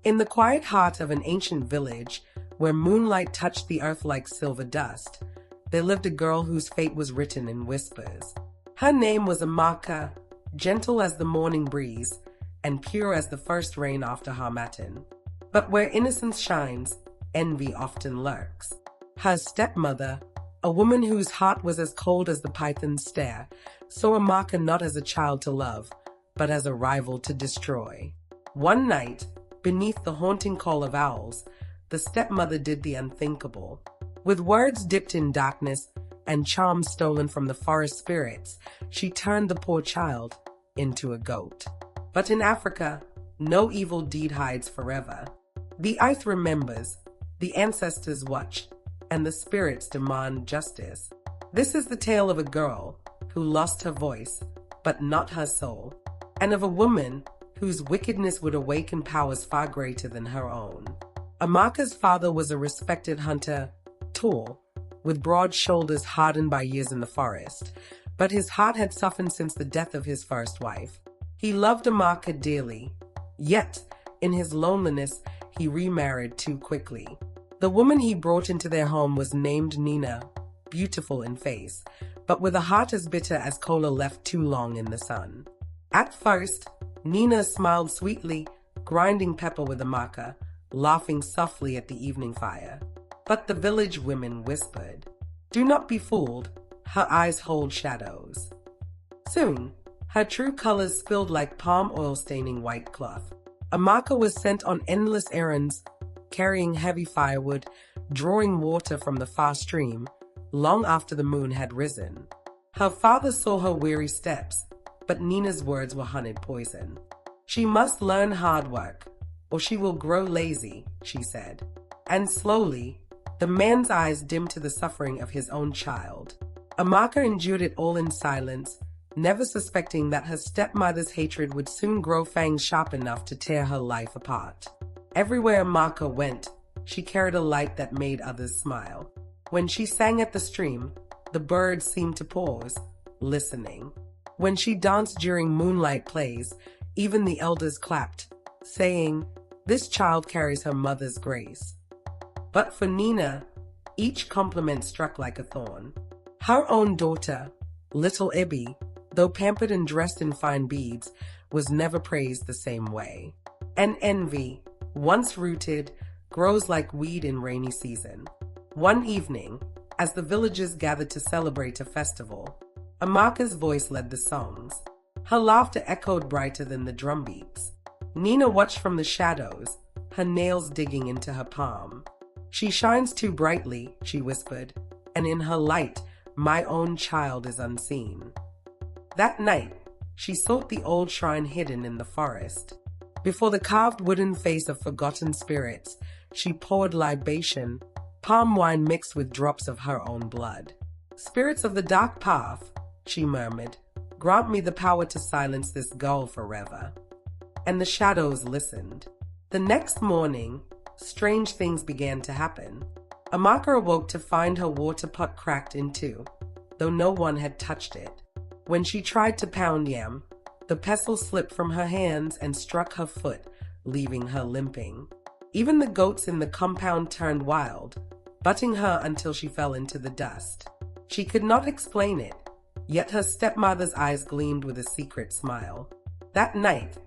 In the quiet heart of an ancient village, where moonlight touched the earth like silver dust, there lived a girl whose fate was written in whispers. Her name was Amaka, gentle as the morning breeze, and pure as the first rain after Harmattan. But where innocence shines, envy often lurks. Her stepmother, a woman whose heart was as cold as the python's stare, saw Amaka not as a child to love, but as a rival to destroy. One night, beneath the haunting call of owls, the stepmother did the unthinkable. With words dipped in darkness and charms stolen from the forest spirits, she turned the poor child into a goat. But in Africa, no evil deed hides forever. The earth remembers, the ancestors watch, and the spirits demand justice. This is the tale of a girl who lost her voice, but not her soul, and of a woman whose wickedness would awaken powers far greater than her own. Amaka's father was a respected hunter, tall, with broad shoulders hardened by years in the forest, but his heart had softened since the death of his first wife. He loved Amaka dearly, yet, in his loneliness, he remarried too quickly. The woman he brought into their home was named Nina, beautiful in face, but with a heart as bitter as cola left too long in the sun. At first, Nina smiled sweetly, grinding pepper with Amaka, laughing softly at the evening fire. But the village women whispered, "Do not be fooled, her eyes hold shadows." Soon, her true colors spilled like palm oil staining white cloth. Amaka was sent on endless errands, carrying heavy firewood, drawing water from the far stream, long after the moon had risen. Her father saw her weary steps, but Nina's words were honeyed poison. "She must learn hard work, or she will grow lazy," she said. And slowly, the man's eyes dimmed to the suffering of his own child. Amaka endured it all in silence, never suspecting that her stepmother's hatred would soon grow fangs sharp enough to tear her life apart. Everywhere Amaka went, she carried a light that made others smile. When she sang at the stream, the birds seemed to pause, listening. When she danced during moonlight plays, even the elders clapped, saying, "This child carries her mother's grace." But for Nina, each compliment struck like a thorn. Her own daughter, little Ibby, though pampered and dressed in fine beads, was never praised the same way. And envy, once rooted, grows like weed in rainy season. One evening, as the villagers gathered to celebrate a festival, Amaka's voice led the songs. Her laughter echoed brighter than the drum beats. Nina watched from the shadows, her nails digging into her palm. "She shines too brightly," she whispered, "and in her light, my own child is unseen." That night, she sought the old shrine hidden in the forest. Before the carved wooden face of forgotten spirits, she poured libation, palm wine mixed with drops of her own blood. "Spirits of the dark path," she murmured, "grant me the power to silence this girl forever." And the shadows listened. The next morning, strange things began to happen. Amaka awoke to find her water pot cracked in two, though no one had touched it. When she tried to pound yam, the pestle slipped from her hands and struck her foot, leaving her limping. Even the goats in the compound turned wild, butting her until she fell into the dust. She could not explain it, yet her stepmother's eyes gleamed with a secret smile. That night,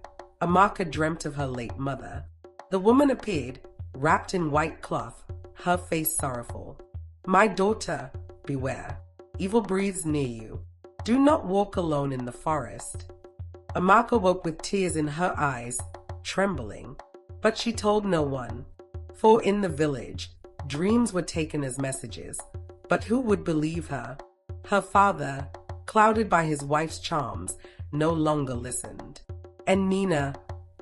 Amaka dreamt of her late mother. The woman appeared, wrapped in white cloth, her face sorrowful. "My daughter, beware. Evil breathes near you. Do not walk alone in the forest." Amaka woke with tears in her eyes, trembling. But she told no one, for in the village, dreams were taken as messages. But who would believe her? Her father, clouded by his wife's charms, no longer listened. And Nina,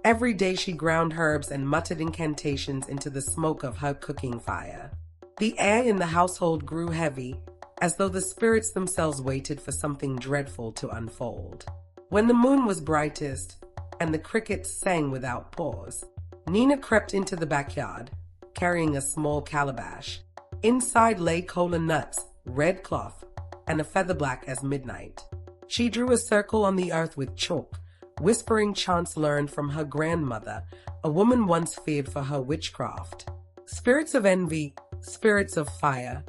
every day she ground herbs and muttered incantations into the smoke of her cooking fire. The air in the household grew heavy, as though the spirits themselves waited for something dreadful to unfold. When the moon was brightest, and the crickets sang without pause, Nina crept into the backyard, carrying a small calabash. Inside lay cola nuts, red cloth, and a feather black as midnight. She drew a circle on the earth with chalk, whispering chants learned from her grandmother, a woman once feared for her witchcraft. Spirits of envy, spirits of fire,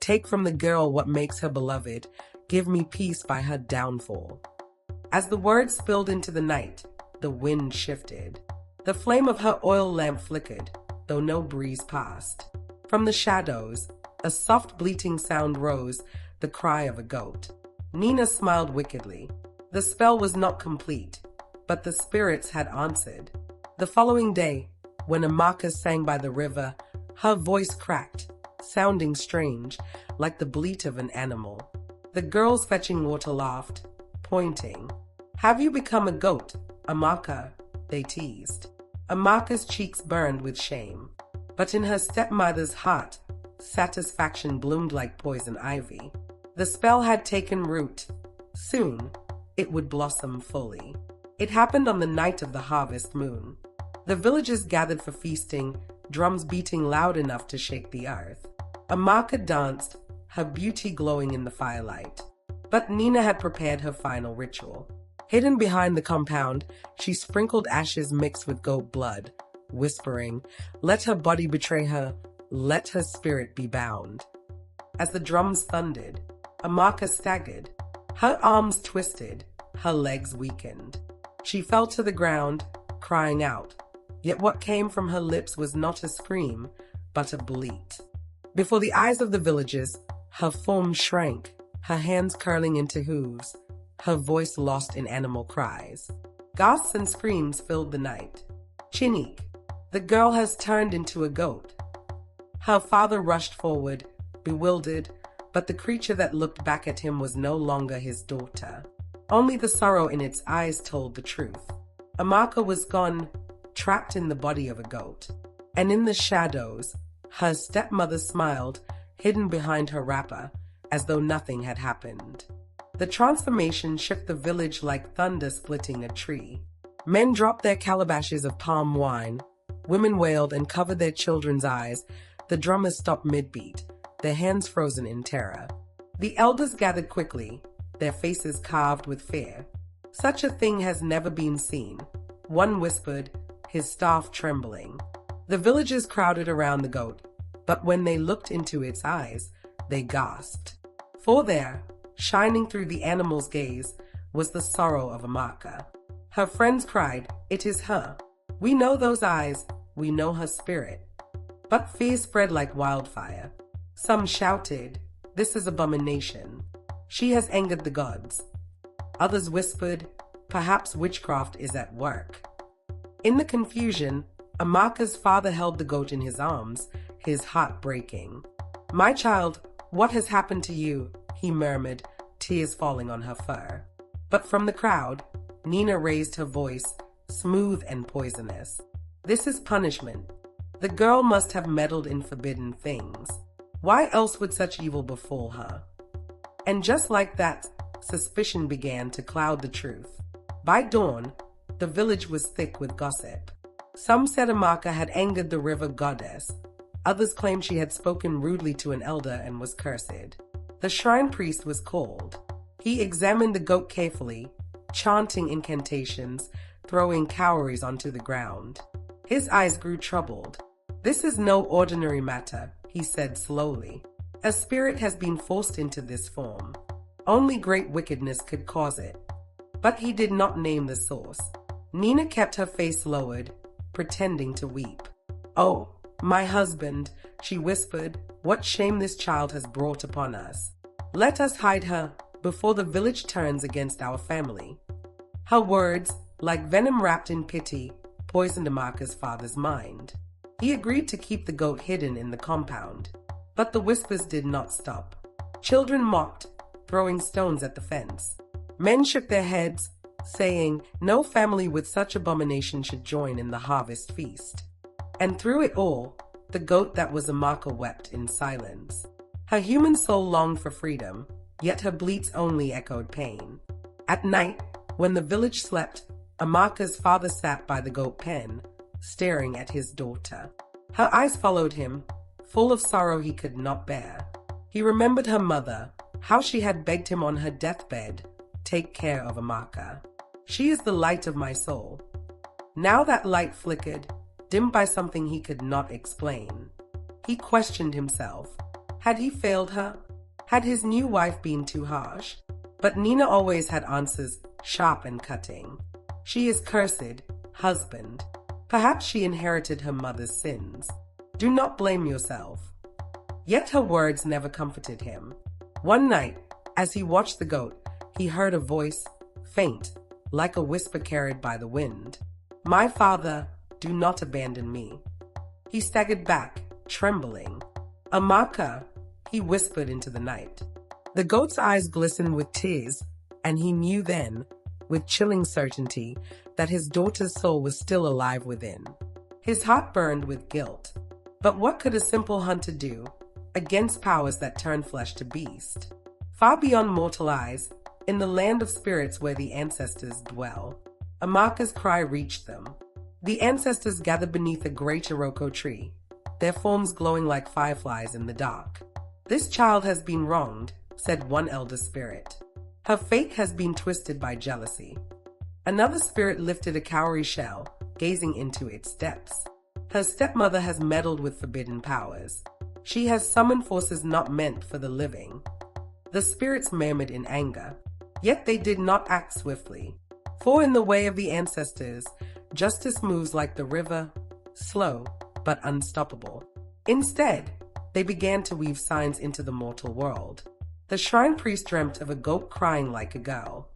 take from the girl what makes her beloved, give me peace by her downfall. As the words spilled into the night, the wind shifted. The flame of her oil lamp flickered, though no breeze passed. From the shadows, a soft bleating sound rose, the cry of a goat. Nina smiled wickedly. The spell was not complete, but the spirits had answered. The following day, when Amaka sang by the river, her voice cracked, sounding strange, like the bleat of an animal. The girls fetching water laughed, pointing. "Have you become a goat, Amaka?" they teased. Amaka's cheeks burned with shame, but in her stepmother's heart, satisfaction bloomed like poison ivy. The spell had taken root. Soon, it would blossom fully. It happened on the night of the harvest moon. The villagers gathered for feasting, drums beating loud enough to shake the earth. Amaka danced, her beauty glowing in the firelight. But Nina had prepared her final ritual. Hidden behind the compound, she sprinkled ashes mixed with goat blood, whispering, "Let her body betray her, let her spirit be bound." As the drums thundered, Amaka staggered. Her arms twisted, her legs weakened. She fell to the ground, crying out. Yet what came from her lips was not a scream, but a bleat. Before the eyes of the villagers, her form shrank, her hands curling into hooves, her voice lost in animal cries. Gasps and screams filled the night. "Chinik, the girl has turned into a goat." Her father rushed forward, bewildered, but the creature that looked back at him was no longer his daughter. Only the sorrow in its eyes told the truth. Amaka was gone, trapped in the body of a goat. And in the shadows, her stepmother smiled, hidden behind her wrapper, as though nothing had happened. The transformation shook the village like thunder splitting a tree. Men dropped their calabashes of palm wine. Women wailed and covered their children's eyes. The drummers stopped mid-beat, their hands frozen in terror. The elders gathered quickly, their faces carved with fear. "Such a thing has never been seen," one whispered, his staff trembling. The villagers crowded around the goat, but when they looked into its eyes, they gasped. For there, shining through the animal's gaze, was the sorrow of Amaka. Her friends cried, "It is her. We know those eyes, we know her spirit." But fear spread like wildfire. Some shouted, "This is abomination. She has angered the gods." Others whispered, "Perhaps witchcraft is at work." In the confusion, Amaka's father held the goat in his arms, his heart breaking. "My child, what has happened to you?" he murmured, tears falling on her fur. But from the crowd, Nina raised her voice, smooth and poisonous. "This is punishment. The girl must have meddled in forbidden things. Why else would such evil befall her?" And just like that, suspicion began to cloud the truth. By dawn, the village was thick with gossip. Some said Amaka had angered the river goddess. Others claimed she had spoken rudely to an elder and was cursed. The shrine priest was called. He examined the goat carefully, chanting incantations, throwing cowries onto the ground. His eyes grew troubled. "This is no ordinary matter," he said slowly. "A spirit has been forced into this form. Only great wickedness could cause it." But he did not name the source. Nina kept her face lowered, pretending to weep. "Oh, my husband," she whispered, "what shame this child has brought upon us. Let us hide her before the village turns against our family." Her words, like venom wrapped in pity, poisoned Amaka's father's mind. He agreed to keep the goat hidden in the compound. But the whispers did not stop. Children mocked, throwing stones at the fence. Men shook their heads, saying, "No family with such abomination should join in the harvest feast." And through it all, the goat that was Amaka wept in silence. Her human soul longed for freedom, yet her bleats only echoed pain. At night, when the village slept, Amaka's father sat by the goat pen, staring at his daughter. Her eyes followed him, full of sorrow he could not bear. He remembered her mother, how she had begged him on her deathbed, "Take care of Amaka. She is the light of my soul." Now that light flickered, dimmed by something he could not explain. He questioned himself. Had he failed her? Had his new wife been too harsh? But Nina always had answers, sharp and cutting. She is cursed, husband. Perhaps she inherited her mother's sins. Do not blame yourself. Yet her words never comforted him. One night, as he watched the goat, he heard a voice, faint, like a whisper carried by the wind. My father, do not abandon me. He staggered back, trembling. Amaka, he whispered into the night. The goat's eyes glistened with tears, and he knew then, with chilling certainty, that his daughter's soul was still alive within. His heart burned with guilt. But what could a simple hunter do against powers that turn flesh to beast? Far beyond mortal eyes, in the land of spirits where the ancestors dwell, Amaka's cry reached them. The ancestors gathered beneath a great Iroko tree, their forms glowing like fireflies in the dark. This child has been wronged, said one elder spirit. Her fate has been twisted by jealousy. Another spirit lifted a cowrie shell, gazing into its depths. Her stepmother has meddled with forbidden powers. She has summoned forces not meant for the living. The spirits murmured in anger, yet they did not act swiftly. For in the way of the ancestors, justice moves like the river, slow but unstoppable. Instead, they began to weave signs into the mortal world. The shrine priest dreamt of a goat crying like a girl.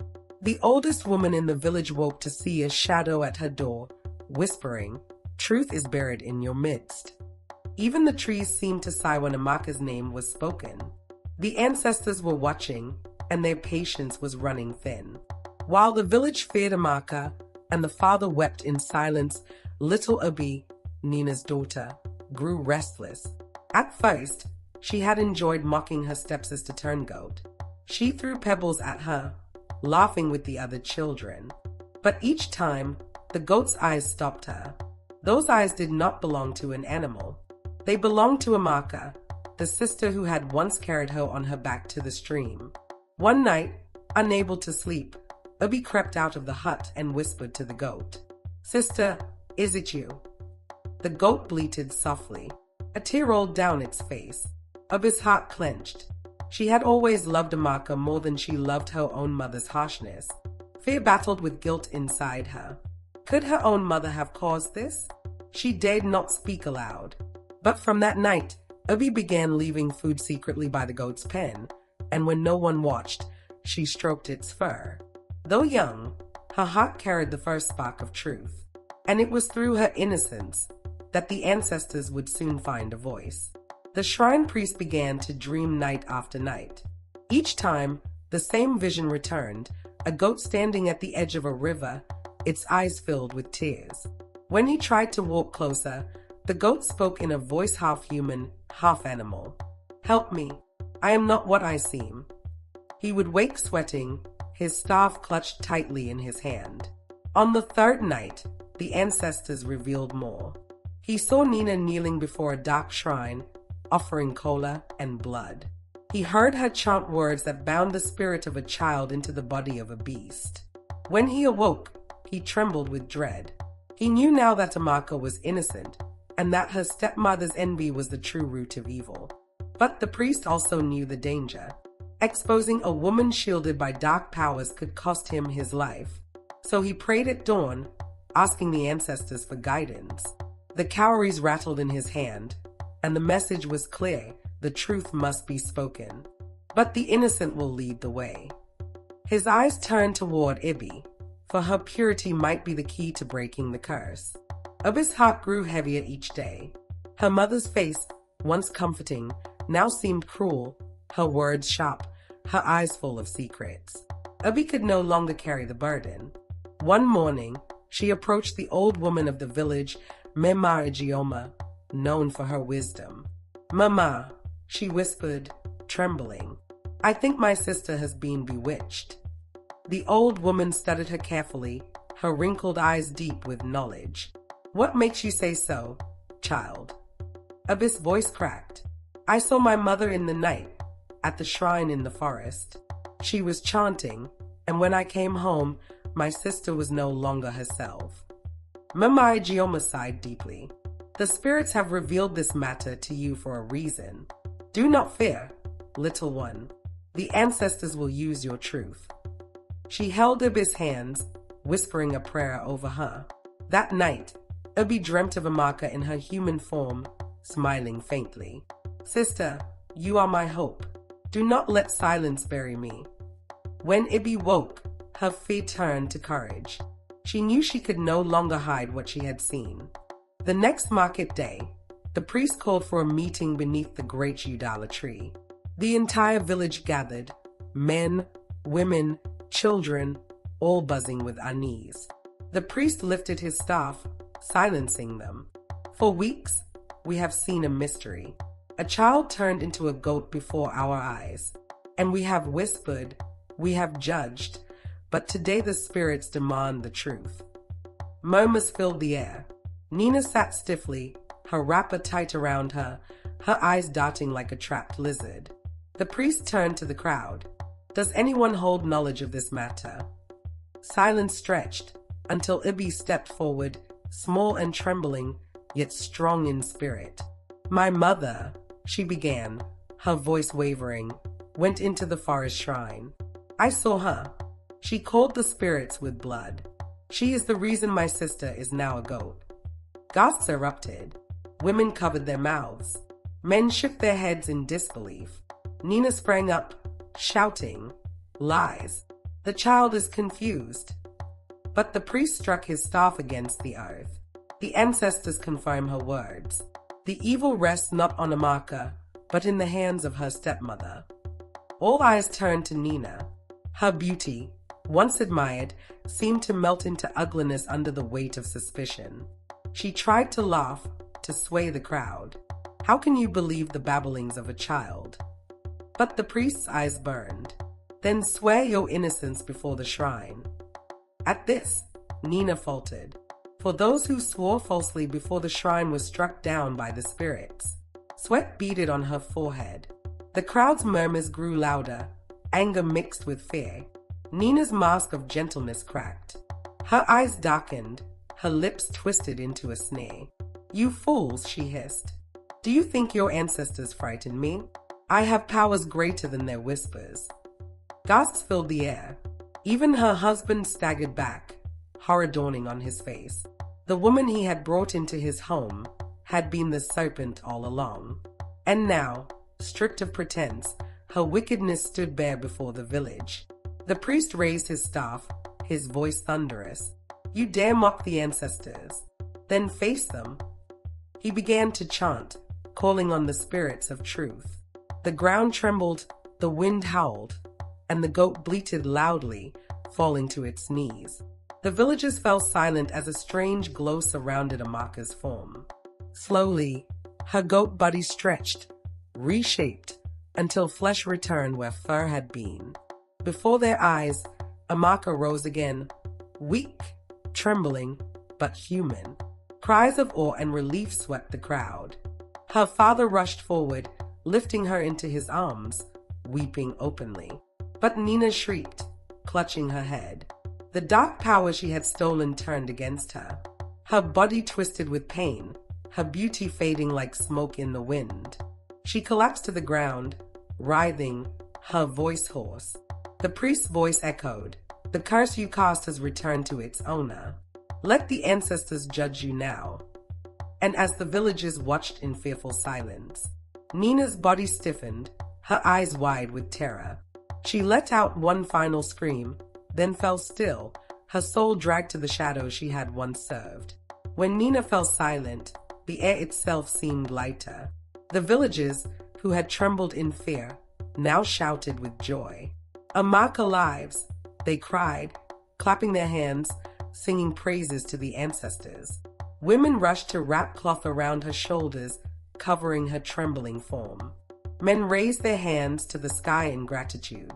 The oldest woman in the village woke to see a shadow at her door, whispering, "Truth is buried in your midst." Even the trees seemed to sigh when Amaka's name was spoken. The ancestors were watching, and their patience was running thin. While the village feared Amaka, and the father wept in silence, little Abi, Nina's daughter, grew restless. At first, she had enjoyed mocking her stepsister Turngoat. She threw pebbles at her, laughing with the other children. But each time, the goat's eyes stopped her. Those eyes did not belong to an animal. They belonged to Amaka, the sister who had once carried her on her back to the stream. One night, unable to sleep, Ubi crept out of the hut and whispered to the goat, "Sister, is it you?" The goat bleated softly. A tear rolled down its face. Ubi's heart clenched. She had always loved Amaka more than she loved her own mother's harshness. Fear battled with guilt inside her. Could her own mother have caused this? She dared not speak aloud. But from that night, Ubi began leaving food secretly by the goat's pen, and when no one watched, she stroked its fur. Though young, her heart carried the first spark of truth, and it was through her innocence that the ancestors would soon find a voice. The shrine priest began to dream night after night. Each time, the same vision returned, a goat standing at the edge of a river, its eyes filled with tears. When he tried to walk closer, the goat spoke in a voice half human, half animal. "Help me. I am not what I seem." He would wake sweating, his staff clutched tightly in his hand. On the third night, the ancestors revealed more. He saw Nina kneeling before a dark shrine, offering cola and blood. He heard her chant words that bound the spirit of a child into the body of a beast. When he awoke, he trembled with dread. He knew now that Amaka was innocent, and that her stepmother's envy was the true root of evil. But the priest also knew the danger. Exposing a woman shielded by dark powers could cost him his life. So he prayed at dawn, asking the ancestors for guidance. The cowries rattled in his hand, and the message was clear: the truth must be spoken. But the innocent will lead the way. His eyes turned toward Ibi, for her purity might be the key to breaking the curse. Ibi's heart grew heavier each day. Her mother's face, once comforting, now seemed cruel, her words sharp, her eyes full of secrets. Ibi could no longer carry the burden. One morning, she approached the old woman of the village, Mema Ijeoma, known for her wisdom. "Mama," she whispered, trembling, "I think my sister has been bewitched." The old woman studied her carefully, her wrinkled eyes deep with knowledge. "What makes you say so, child?" Ibis' voice cracked. "I saw my mother in the night, at the shrine in the forest. She was chanting, and when I came home, my sister was no longer herself." Mama Gioma sighed deeply. The spirits have revealed this matter to you for a reason. Do not fear, little one. The ancestors will use your truth. She held Ibi's hands, whispering a prayer over her. That night, Ibi dreamt of Amaka in her human form, smiling faintly. Sister, you are my hope. Do not let silence bury me. When Ibi woke, her fear turned to courage. She knew she could no longer hide what she had seen. The next market day, the priest called for a meeting beneath the great Udala tree. The entire village gathered, men, women, children, all buzzing with unease. The priest lifted his staff, silencing them. For weeks, we have seen a mystery. A child turned into a goat before our eyes. And we have whispered, we have judged, but today the spirits demand the truth. Murmurs filled the air. Nina sat stiffly, her wrapper tight around her, her eyes darting like a trapped lizard. The priest turned to the crowd. Does anyone hold knowledge of this matter? Silence stretched until Ibi stepped forward, small and trembling, yet strong in spirit. My mother, she began, her voice wavering, went into the forest shrine. I saw her. She called the spirits with blood. She is the reason my sister is now a goat. Gasps erupted. Women covered their mouths. Men shook their heads in disbelief. Nina sprang up, shouting, lies. The child is confused. But the priest struck his staff against the earth. The ancestors confirm her words. The evil rests not on Amaka, but in the hands of her stepmother. All eyes turned to Nina. Her beauty, once admired, seemed to melt into ugliness under the weight of suspicion. She tried to laugh, to sway the crowd. How can you believe the babblings of a child? But the priest's eyes burned. Then swear your innocence before the shrine. At this, Nina faltered. For those who swore falsely before the shrine were struck down by the spirits. Sweat beaded on her forehead. The crowd's murmurs grew louder, anger mixed with fear. Nina's mask of gentleness cracked. Her eyes darkened, her lips twisted into a sneer. You fools, she hissed. Do you think your ancestors frightened me? I have powers greater than their whispers. Gasps filled the air. Even her husband staggered back, horror dawning on his face. The woman he had brought into his home had been the serpent all along. And now, stripped of pretense, her wickedness stood bare before the village. The priest raised his staff, his voice thunderous. You dare mock the ancestors, then face them. He began to chant, calling on the spirits of truth. The ground trembled, the wind howled, and the goat bleated loudly, falling to its knees. The villagers fell silent as a strange glow surrounded Amaka's form. Slowly, her goat body stretched, reshaped, until flesh returned where fur had been. Before their eyes, Amaka rose again, weak, trembling, but human. Cries of awe and relief swept the crowd. Her father rushed forward, lifting her into his arms, weeping openly. But Nina shrieked, clutching her head. The dark power she had stolen turned against her. Her body twisted with pain, her beauty fading like smoke in the wind. She collapsed to the ground, writhing, her voice hoarse. The priest's voice echoed. The curse you cast has returned to its owner. Let the ancestors judge you now. And as the villagers watched in fearful silence, Nina's body stiffened, her eyes wide with terror. She let out one final scream, then fell still, her soul dragged to the shadow she had once served. When Nina fell silent, the air itself seemed lighter. The villagers, who had trembled in fear, now shouted with joy. Amaka lives, they cried, clapping their hands, singing praises to the ancestors. Women rushed to wrap cloth around her shoulders, covering her trembling form. Men raised their hands to the sky in gratitude.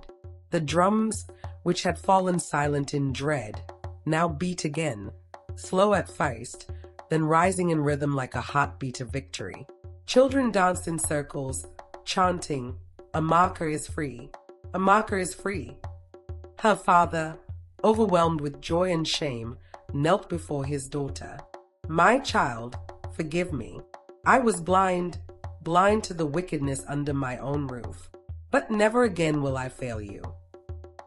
The drums, which had fallen silent in dread, now beat again, slow at first, then rising in rhythm like a heartbeat of victory. Children danced in circles, chanting, Amaka is free, Amaka is free. Her father, overwhelmed with joy and shame, knelt before his daughter. "My child, forgive me. I was blind to the wickedness under my own roof. But never again will I fail you."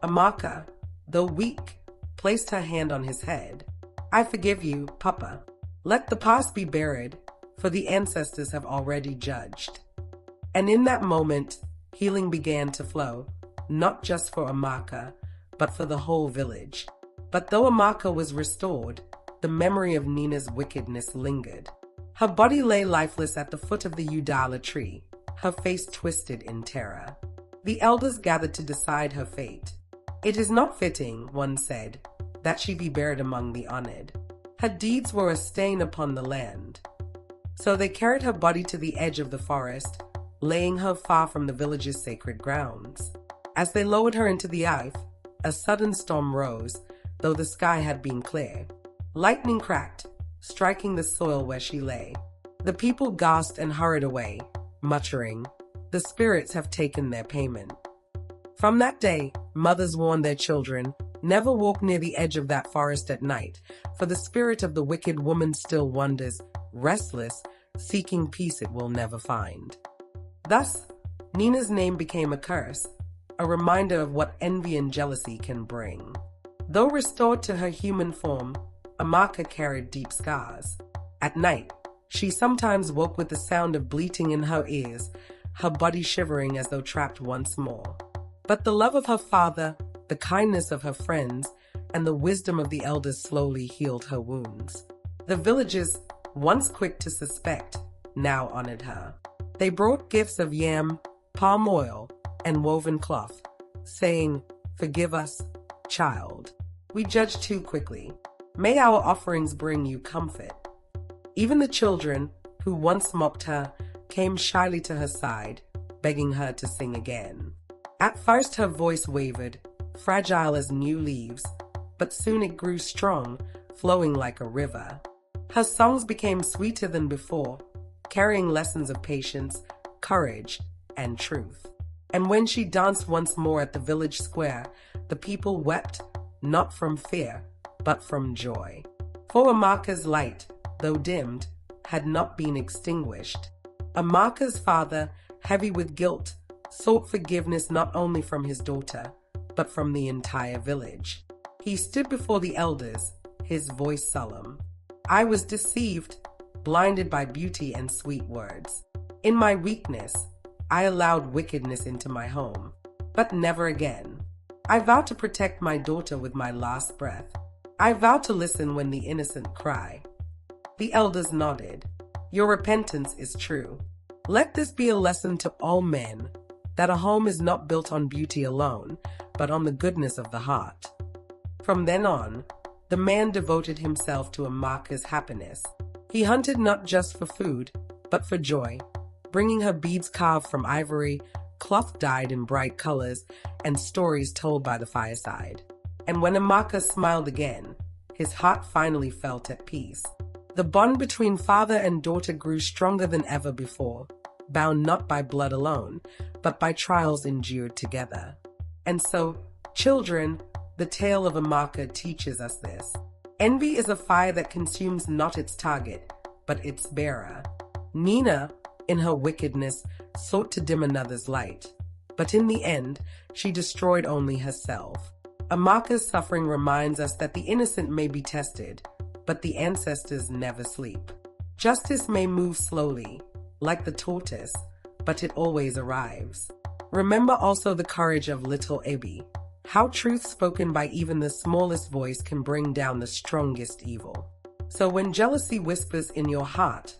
Amaka, though weak, placed her hand on his head. "I forgive you, Papa. Let the past be buried, for the ancestors have already judged." And in that moment, healing began to flow, not just for Amaka, but for the whole village. But though Amaka was restored, the memory of Nina's wickedness lingered. Her body lay lifeless at the foot of the udala tree, her face twisted in terror. The elders gathered to decide her fate. "It is not fitting," one said, "that she be buried among the honored. Her deeds were a stain upon the land." So they carried her body to the edge of the forest, laying her far from the village's sacred grounds. As they lowered her into the earth, a sudden storm rose, though the sky had been clear. Lightning cracked, striking the soil where she lay. The people gasped and hurried away, muttering, "The spirits have taken their payment." From that day, mothers warned their children, "Never walk near the edge of that forest at night, for the spirit of the wicked woman still wanders, restless, seeking peace it will never find." Thus, Nina's name became a curse, a reminder of what envy and jealousy can bring. Though restored to her human form, Amaka carried deep scars. At night, she sometimes woke with the sound of bleating in her ears, her body shivering as though trapped once more. But the love of her father, the kindness of her friends, and the wisdom of the elders slowly healed her wounds. The villagers, once quick to suspect, now honored her. They brought gifts of yam, palm oil, and woven cloth, saying, "Forgive us, child. We judged too quickly. May our offerings bring you comfort." Even the children, who once mocked her, came shyly to her side, begging her to sing again. At first her voice wavered, fragile as new leaves, but soon it grew strong, flowing like a river. Her songs became sweeter than before, carrying lessons of patience, courage, and truth. And when she danced once more at the village square, the people wept, not from fear, but from joy. For Amaka's light, though dimmed, had not been extinguished. Amaka's father, heavy with guilt, sought forgiveness not only from his daughter, but from the entire village. He stood before the elders, his voice solemn. "I was deceived, blinded by beauty and sweet words. In my weakness, I allowed wickedness into my home, but never again. I vow to protect my daughter with my last breath. I vow to listen when the innocent cry." The elders nodded. "Your repentance is true. Let this be a lesson to all men, that a home is not built on beauty alone, but on the goodness of the heart." From then on, the man devoted himself to Amaka's happiness. He hunted not just for food, but for joy, bringing her beads carved from ivory, cloth dyed in bright colors, and stories told by the fireside. And when Amaka smiled again, his heart finally felt at peace. The bond between father and daughter grew stronger than ever before, bound not by blood alone, but by trials endured together. And so, children, the tale of Amaka teaches us this. Envy is a fire that consumes not its target, but its bearer. Nina, in her wickedness, sought to dim another's light, but in the end, she destroyed only herself. Amaka's suffering reminds us that the innocent may be tested, but the ancestors never sleep. Justice may move slowly, like the tortoise, but it always arrives. Remember also the courage of little Ebi, how truth spoken by even the smallest voice can bring down the strongest evil. So when jealousy whispers in your heart,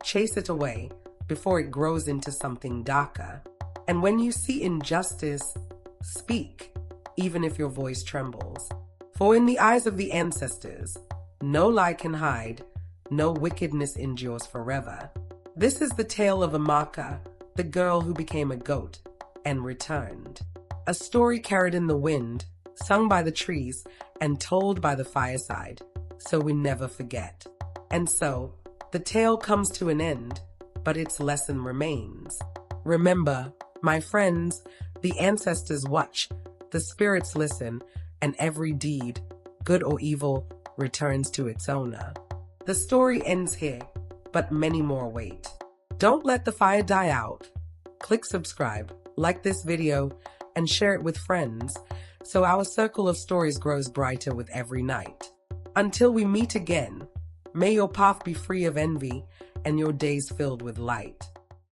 chase it away before it grows into something darker. And when you see injustice, speak, even if your voice trembles. For in the eyes of the ancestors, no lie can hide, no wickedness endures forever. This is the tale of Amaka, the girl who became a goat and returned. A story carried in the wind, sung by the trees, and told by the fireside, so we never forget. And so, the tale comes to an end, but its lesson remains. Remember, my friends, the ancestors watch, the spirits listen, and every deed, good or evil, returns to its owner. The story ends here, but many more wait. Don't let the fire die out. Click subscribe, like this video, and share it with friends so our circle of stories grows brighter with every night. Until we meet again, may your path be free of envy and your days filled with light.